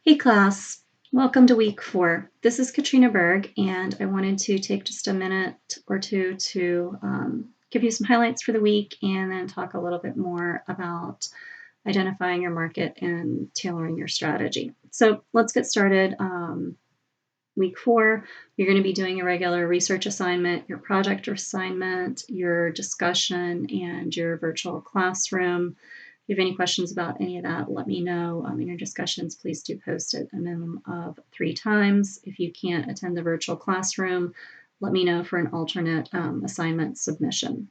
Hey class, welcome to week 4. This is Katrina Berg, and I wanted to take just a minute or two to give you some highlights for the week and then talk a little bit more about identifying your market and tailoring your strategy. So let's get started. Week 4, you're going to be doing a regular research assignment, your project assignment, your discussion, and your virtual classroom. If you have any questions about any of that, let me know. In your discussions, please do post it a minimum of 3 times. If you can't attend the virtual classroom, let me know for an alternate assignment submission.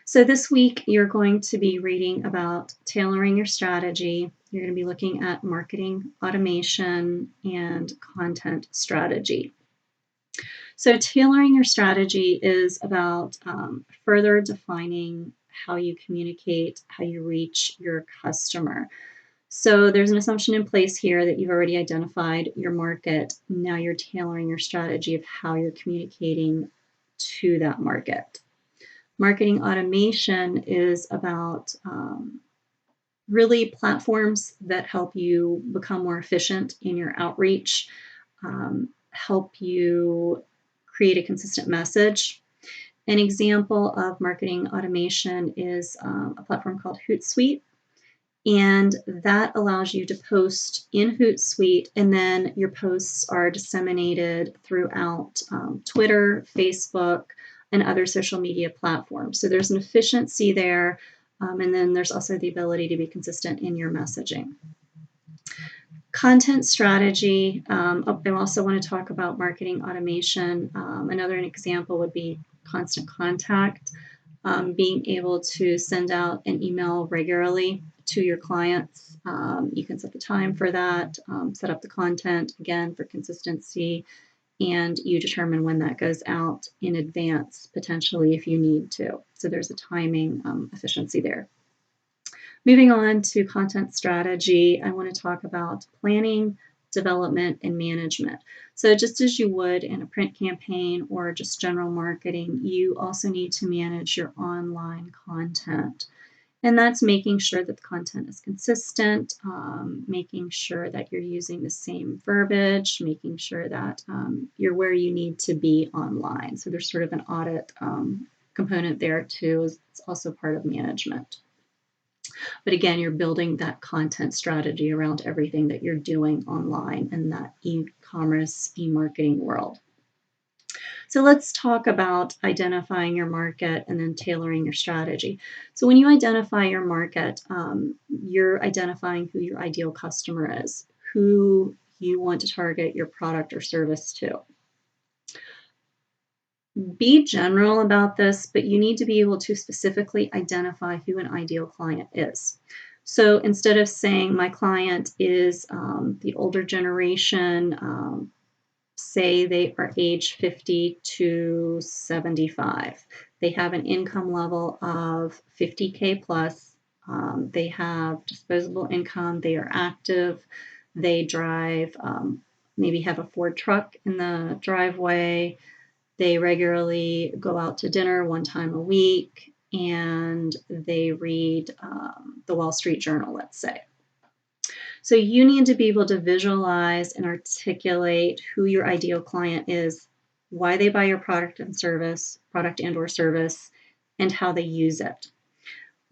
So this week, you're going to be reading about tailoring your strategy. You're going to be looking at marketing automation and content strategy. So tailoring your strategy is about further defining how you communicate, how you reach your customer. So there's an assumption in place here that you've already identified your market. Now you're tailoring your strategy of how you're communicating to that market. Marketing automation is about really platforms that help you become more efficient in your outreach, help you create a consistent message. An example of marketing automation is a platform called Hootsuite, and that allows you to post in Hootsuite, and then your posts are disseminated throughout Twitter, Facebook, and other social media platforms. So there's an efficiency there, and then there's also the ability to be consistent in your messaging. Content strategy. I also want to talk about marketing automation. Another example would be Constant Contact, being able to send out an email regularly to your clients. You can set the time for that, set up the content, again, for consistency, and you determine when that goes out in advance, potentially, if you need to. So there's a timing efficiency there. Moving on to content strategy, I want to talk about planning, development, and management. So just as you would in a print campaign or just general marketing, you also need to manage your online content. And that's making sure that the content is consistent, making sure that you're using the same verbiage, making sure that you're where you need to be online. So there's sort of an audit component there too. It's also part of management. But again, you're building that content strategy around everything that you're doing online in that e-commerce, e-marketing world. So let's talk about identifying your market and then tailoring your strategy. So when you identify your market, you're identifying who your ideal customer is, who you want to target your product or service to. Be general about this, but you need to be able to specifically identify who an ideal client is. So instead of saying my client is the older generation, say they are age 50 to 75. They have an income level of 50K plus. They have disposable income. They are active. They drive, maybe have a Ford truck in the driveway. They regularly go out to dinner 1 time a week, and they read the Wall Street Journal, let's say. So you need to be able to visualize and articulate who your ideal client is, why they buy your product and or service, and how they use it.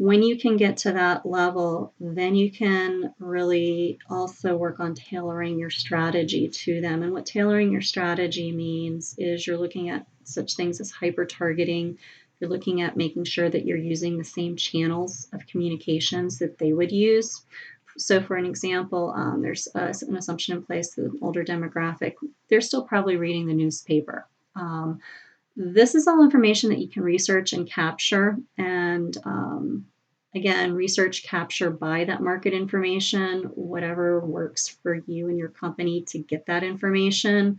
When you can get to that level, then you can really also work on tailoring your strategy to them. And what tailoring your strategy means is you're looking at such things as hyper-targeting. You're looking at making sure that you're using the same channels of communications that they would use. So for an example, there's an assumption in place that an older demographic, they're still probably reading the newspaper. This is all information that you can research and capture, and again, research, capture, buy that market information, whatever works for you and your company to get that information.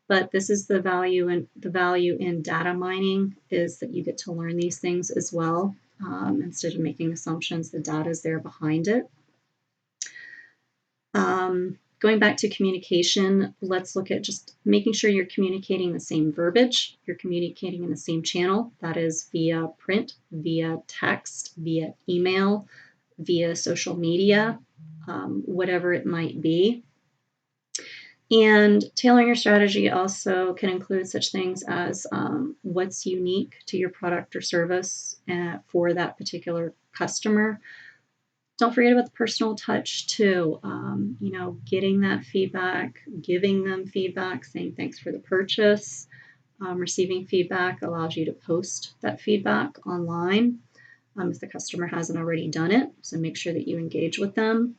But this is the value in data mining, is that you get to learn these things as well. Instead of making assumptions, the data is there behind it. Going back to communication, let's look at just making sure you're communicating the same verbiage, you're communicating in the same channel, that is via print, via text, via email, via social media. whatever it might be. And tailoring your strategy also can include such things as what's unique to your product or service for that particular customer. Don't forget about the personal touch too. Getting that feedback, giving them feedback, saying thanks for the purchase. Receiving feedback allows you to post that feedback online if the customer hasn't already done it. So make sure that you engage with them.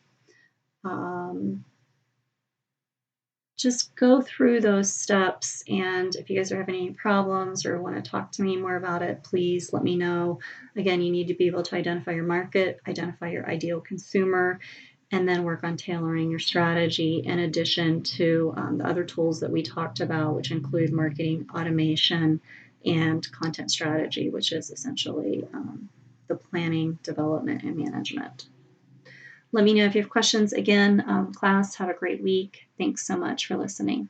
Just go through those steps, and if you guys are having any problems or want to talk to me more about it, please let me know. Again, you need to be able to identify your market, identify your ideal consumer, and then work on tailoring your strategy in addition to the other tools that we talked about, which include marketing automation and content strategy, which is essentially the planning, development, and management. Let me know if you have questions. Again, class, have a great week. Thanks so much for listening.